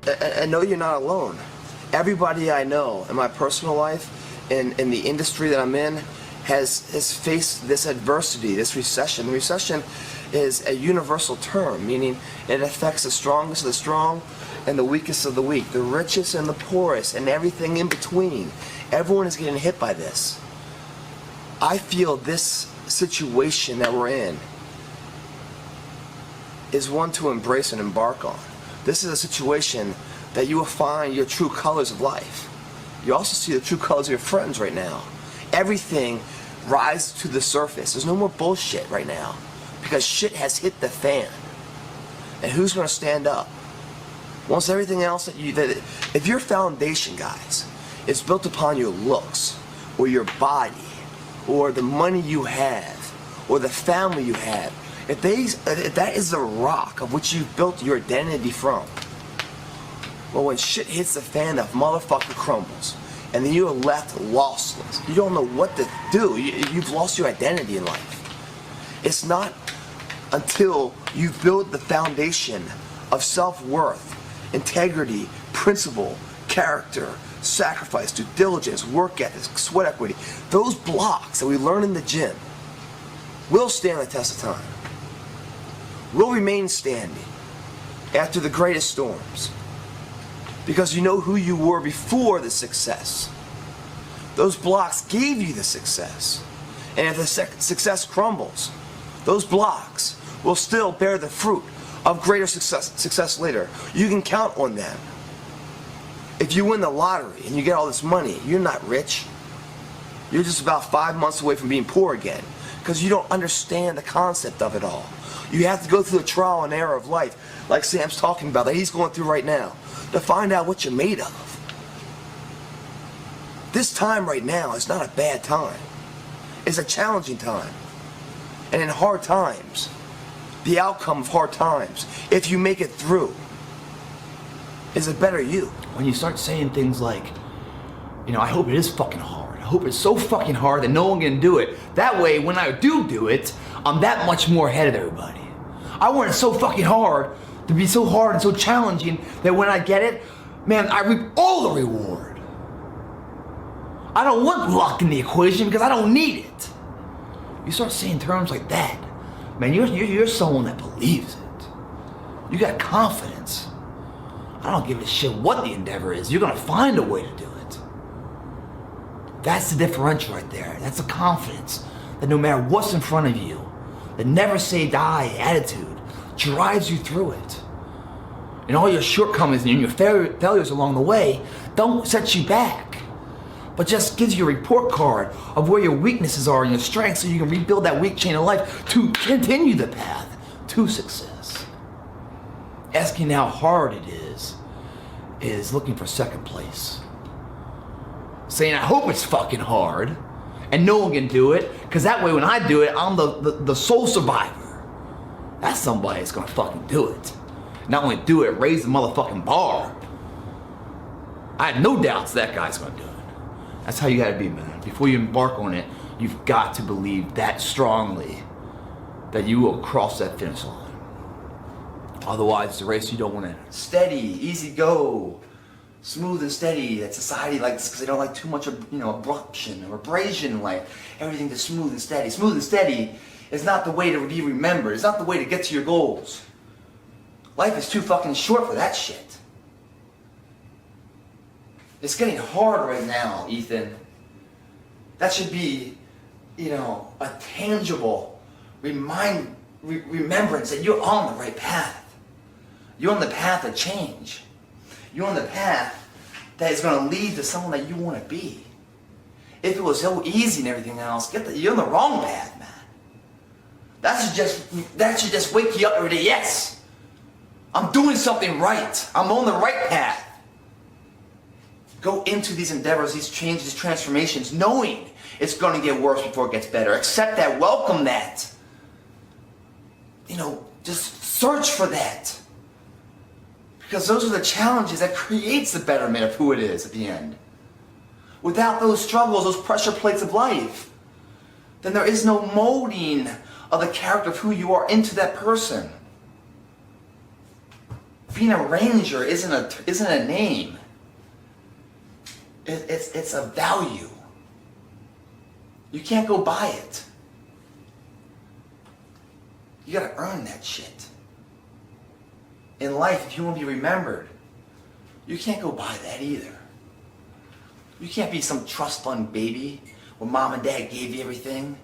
And know you're not alone. Everybody I know in my personal life, in the industry that I'm in, has faced this adversity, this recession. The recession is a universal term, meaning it affects the strongest of the strong and the weakest of the weak, the richest and the poorest, and everything in between. Everyone is getting hit by this. I feel this situation that we're in is one to embrace and embark on. This is a situation that you will find your true colors of life. You also see the true colors of your friends right now. Everything rises to the surface. There's no more bullshit right now because shit has hit the fan. And who's going to stand up? Once everything else if your foundation, guys, is built upon your looks or your body or the money you have or the family you have, if that is the rock of which you've built your identity from, well, when shit hits the fan, that motherfucker crumbles. And then you're left lostless. You don't know what to do. You've lost your identity in life. It's not until you build the foundation of self-worth, integrity, principle, character, sacrifice, due diligence, work ethic, sweat equity, those blocks that we learn in the gym will stand the test of time. Will remain standing after the greatest storms. Because you know who you were before the success. Those blocks gave you the success. And if the success crumbles, those blocks will still bear the fruit of greater success later. You can count on them. If you win the lottery and you get all this money, you're not rich. You're just about 5 months away from being poor again. Because you don't understand the concept of it all. You have to go through the trial and error of life, like Sam's talking about, that he's going through right now, to find out what you're made of. This time right now is not a bad time. It's a challenging time. And in hard times, the outcome of hard times, if you make it through, is a better you. When you start saying things like, I hope it is fucking hard. I hope it's so fucking hard that no one can do it. That way, when I do it, I'm that much more ahead of everybody. I want it so fucking hard, to be so hard and so challenging, that when I get it, man, I reap all the reward. I don't want luck in the equation because I don't need it. You start saying terms like that, man, you're someone that believes it. You got confidence. I don't give a shit what the endeavor is. You're gonna find a way to do it. That's the differential right there. That's the confidence that no matter what's in front of you, the never say die attitude drives you through it. And all your shortcomings and your failures along the way don't set you back, but just gives you a report card of where your weaknesses are and your strengths, so you can rebuild that weak chain of life to continue the path to success. Asking how hard it is looking for second place. Saying I hope it's fucking hard and no one can do it, because that way when I do it, I'm the sole survivor. That's somebody that's gonna fucking do it. Not only do it, raise the motherfucking bar. I have no doubts that guy's gonna do it. That's how you gotta be, man. Before you embark on it, you've got to believe that strongly that you will cross that finish line. Otherwise, it's a race you don't want to enter. Steady, easy go, smooth and steady. That society likes because they don't like too much, abruption or abrasion in life. Everything is smooth and steady. Smooth and steady is not the way to be remembered. It's not the way to get to your goals. Life is too fucking short for that shit. It's getting hard right now, Ethan. That should be, a tangible remembrance that you're on the right path. You're on the path of change. You're on the path that is going to lead to someone that you want to be. If it was so easy and everything else, you're on the wrong path, man. That should just wake you up every day. Yes, I'm doing something right. I'm on the right path. Go into these endeavors, these changes, these transformations, knowing it's going to get worse before it gets better. Accept that. Welcome that. Just search for that. Because those are the challenges that creates the betterment of who it is at the end. Without those struggles, those pressure plates of life, then there is no molding of the character of who you are into that person. being a ranger isn't a name. It's a value. You can't go buy it. You gotta earn that shit. In life, if you want to be remembered, you can't go buy that either. You can't be some trust fund baby where mom and dad gave you everything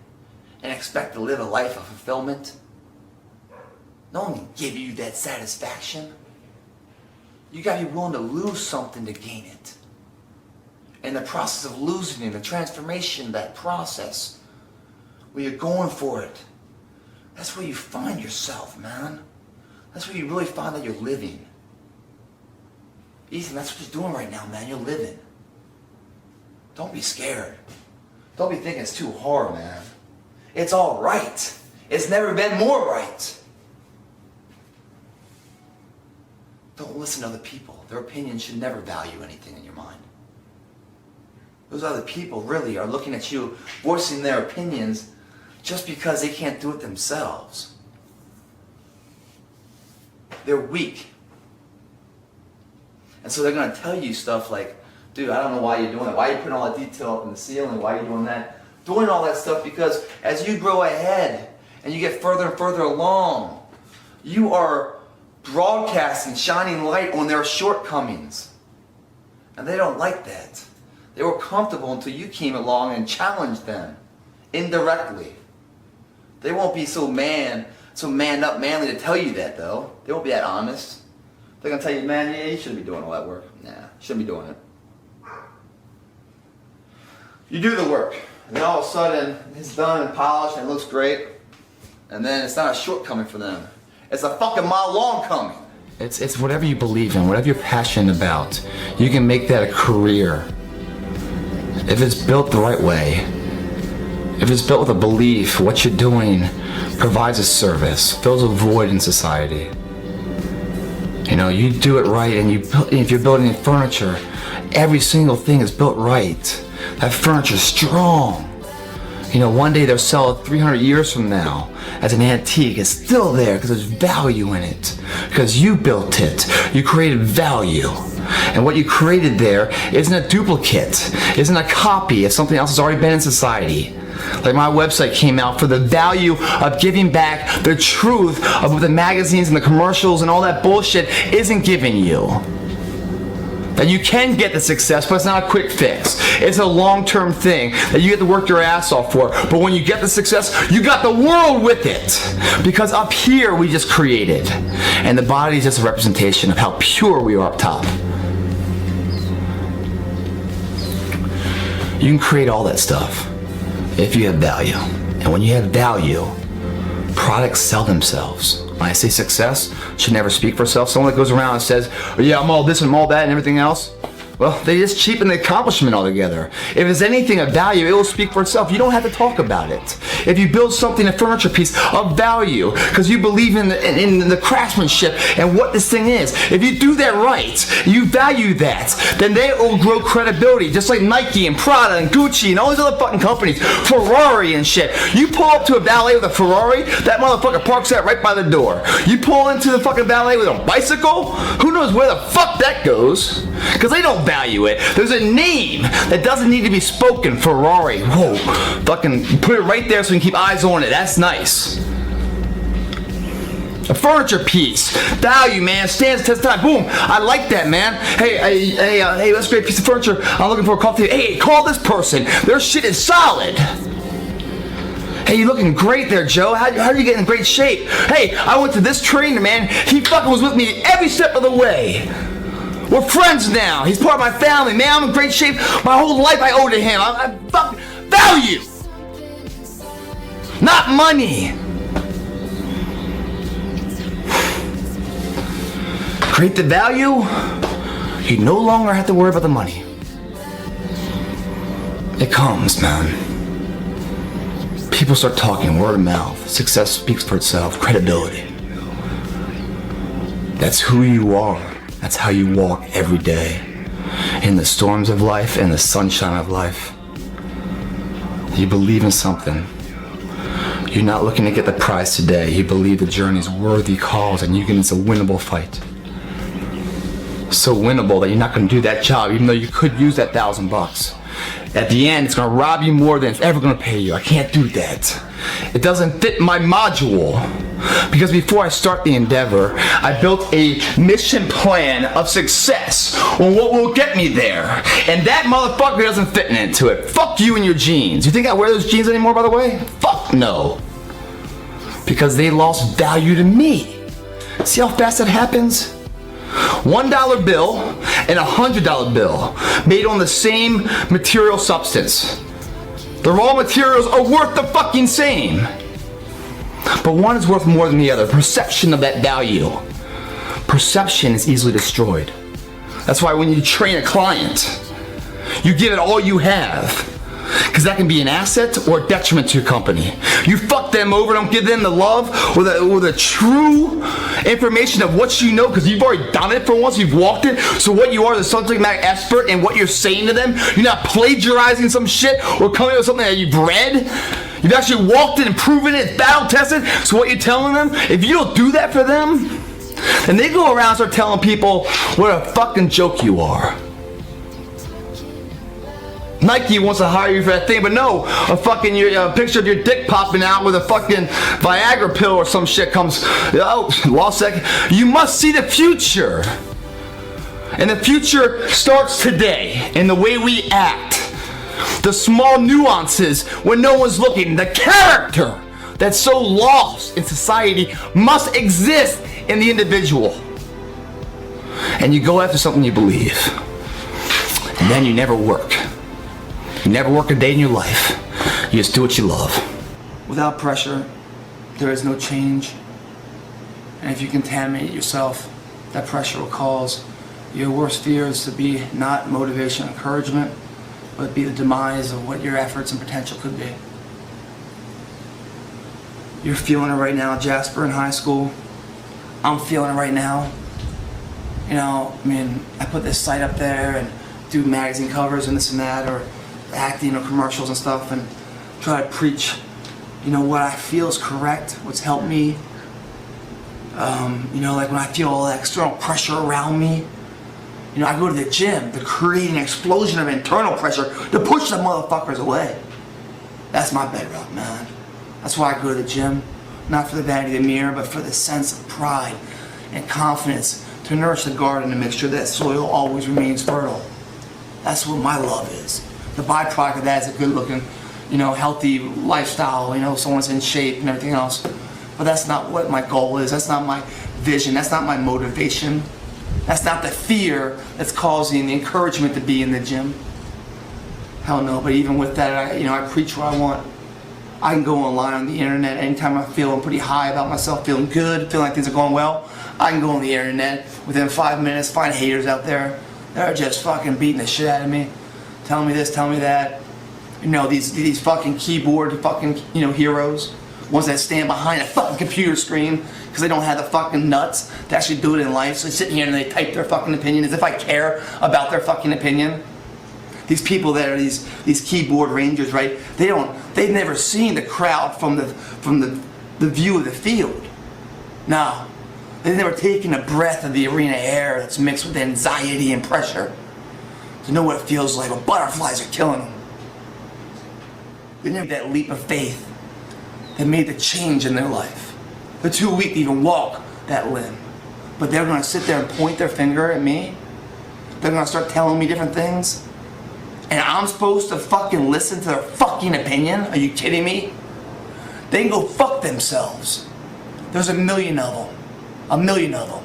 and expect to live a life of fulfillment. No one can give you that satisfaction. You gotta be willing to lose something to gain it. And the process of losing it, the transformation, that process, where you're going for it, that's where you find yourself, man. That's where you really find that you're living. Ethan, that's what you're doing right now, man. You're living. Don't be scared. Don't be thinking it's too hard, man. It's all right. It's never been more right. Don't listen to other people. Their opinions should never value anything in your mind. Those other people really are looking at you, voicing their opinions just because they can't do it themselves. They're weak. And so they're going to tell you stuff like, dude, I don't know why you're doing that. Why are you putting all that detail up in the ceiling? Why are you doing that? Doing all that stuff because as you grow ahead and you get further and further along, you are broadcasting, shining light on their shortcomings. And they don't like that. They were comfortable until you came along and challenged them indirectly. They won't be so manned up, manly to tell you that though. They won't be that honest. They're gonna tell you, man, yeah, you shouldn't be doing all that work. Nah, you shouldn't be doing it. You do the work, and then all of a sudden it's done and polished and it looks great, and then it's not a shortcoming for them. It's a fucking mile long coming. It's whatever you believe in, whatever you're passionate about. You can make that a career. If it's built the right way, if it's built with a belief, what you're doing provides a service, fills a void in society. You know, you do it right, and if you're building furniture, every single thing is built right. That furniture's strong. You know, one day they'll sell it 300 years from now as an antique. It's still there because there's value in it. Because you built it. You created value. And what you created there isn't a duplicate, isn't a copy of something else that's already been in society. Like my website came out for the value of giving back the truth of what the magazines and the commercials and all that bullshit isn't giving you. That you can get the success, but it's not a quick fix. It's a long-term thing that you have to work your ass off for. But when you get the success, you got the world with it. Because up here we just created. And the body is just a representation of how pure we are up top. You can create all that stuff if you have value. And when you have value, products sell themselves. When I say success, should never speak for itself. Someone that goes around and says, oh, yeah, I'm all this and I'm all that and everything else. Well, they just cheapen the accomplishment altogether. If it's anything of value, it will speak for itself. You don't have to talk about it. If you build something, a furniture piece of value, because you believe in the craftsmanship and what this thing is, if you do that right, you value that, then they will grow credibility, just like Nike and Prada and Gucci and all these other fucking companies, Ferrari and shit. You pull up to a valet with a Ferrari, that motherfucker parks that right by the door. You pull into the fucking valet with a bicycle, who knows where the fuck that goes? Because they don't value it. There's a name that doesn't need to be spoken. Ferrari. Whoa. Fucking put it right there so we can keep eyes on it. That's nice. A furniture piece. Value, man. Stands the test of time. Boom. I like that, man. Hey, that's a great piece of furniture. I'm looking for a coffee. Hey, call this person. Their shit is solid. Hey, you looking great there, Joe. How are you getting in great shape? Hey, I went to this trainer, man. He fucking was with me every step of the way. We're friends now. He's part of my family, man. I'm in great shape. My whole life I owe to him. I fucking value, not money. Create the value. You no longer have to worry about the money. It comes, man. People start talking, word of mouth. Success speaks for itself. Credibility. That's who you are. That's how you walk every day. In the storms of life and the sunshine of life. You believe in something. You're not looking to get the prize today. You believe the journey's worthy cause and it's a winnable fight. so winnable that you're not going to do that job, even though you could use that $1,000. At the end, it's going to rob you more than it's ever going to pay you. I can't do that. It doesn't fit my module. Because before I start the endeavor, I built a mission plan of success on what will get me there. And that motherfucker doesn't fit into it. Fuck you and your jeans. You think I wear those jeans anymore, by the way? Fuck no. Because they lost value to me. See how fast that happens? $1 bill and $100 bill made on the same material substance. The raw materials are worth the fucking same. But one is worth more than the other. Perception of that value. Perception is easily destroyed. That's why when you train a client, you give it all you have. Because that can be an asset or a detriment to your company. You fuck them over, don't give them the love or the true information of what you know, because you've already done it for once, you've walked it. So what you are, the subject matter expert, and what you're saying to them, you're not plagiarizing some shit or coming up with something that you've read. You've actually walked it and proven it, it's battle tested. So what you're telling them, if you don't do that for them, then they go around and start telling people what a fucking joke you are. Nike wants to hire you for that thing, but no, a fucking picture of your dick popping out with a fucking Viagra pill or some shit comes. Oh, lost second. You must see the future, and the future starts today in the way we act, the small nuances when no one's looking. The character that's so lost in society must exist in the individual, and you go after something you believe, and then you never work. You never work a day in your life. You just do what you love. Without pressure, there is no change. And if you contaminate yourself, that pressure will cause your worst fears to be not motivation, encouragement, but be the demise of what your efforts and potential could be. You're feeling it right now, Jasper, in high school. I'm feeling it right now. You know, I mean, I put this site up there and do magazine covers and this and that, or acting or commercials and stuff, and try to preach, you know, what I feel is correct, what's helped me. You know, like when I feel all that external pressure around me, you know, I go to the gym to create an explosion of internal pressure to push the motherfuckers away. That's my bedrock, man. That's why I go to the gym, not for the vanity of the mirror, but for the sense of pride and confidence to nourish the garden and make sure that soil always remains fertile. That's what my love is. The byproduct of that is a good looking, you know, healthy lifestyle, you know, someone's in shape and everything else. But that's not what my goal is. That's not my vision. That's not my motivation. That's not the fear that's causing the encouragement to be in the gym. Hell no, but even with that, I preach what I want. I can go online on the internet anytime I'm feeling pretty high about myself, feeling good, feeling like things are going well. I can go on the internet within 5 minutes, find haters out there that are just fucking beating the shit out of me. Telling me this, telling me that. You know, these fucking keyboard fucking, you know, heroes. Ones that stand behind a fucking computer screen because they don't have the fucking nuts to actually do it in life. So they sit here and they type their fucking opinion as if I care about their fucking opinion. These people that are these keyboard rangers, right? They've never seen the crowd from the view of the field. No. They've never taken a breath of the arena air that's mixed with anxiety and pressure to know what it feels like when butterflies are killing them. They never had that leap of faith that made the change in their life. They're too weak to even walk that limb. But they're going to sit there and point their finger at me. They're going to start telling me different things. And I'm supposed to fucking listen to their fucking opinion? Are you kidding me? They can go fuck themselves. There's a million of them. A million of them.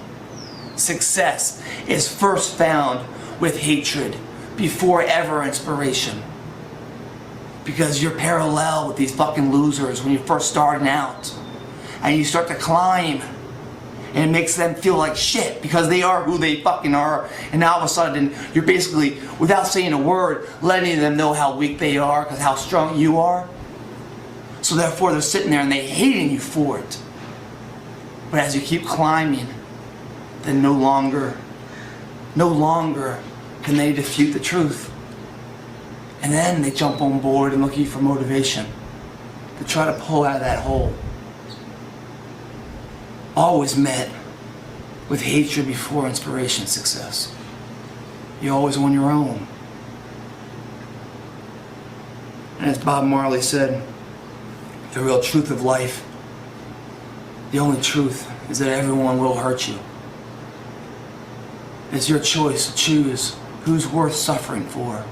Success is first found with hatred before ever inspiration. Because you're parallel with these fucking losers when you're first starting out. And you start to climb. And it makes them feel like shit because they are who they fucking are. And now all of a sudden, you're basically, without saying a word, letting them know how weak they are because how strong you are. So therefore, they're sitting there and they're hating you for it. But as you keep climbing, then no longer can they defute the truth. And then they jump on board and look at you for motivation to try to pull out of that hole. Always met with hatred before inspiration and success. You're always on your own. And as Bob Marley said, the real truth of life, the only truth is that everyone will hurt you. It's your choice to choose who's worth suffering for.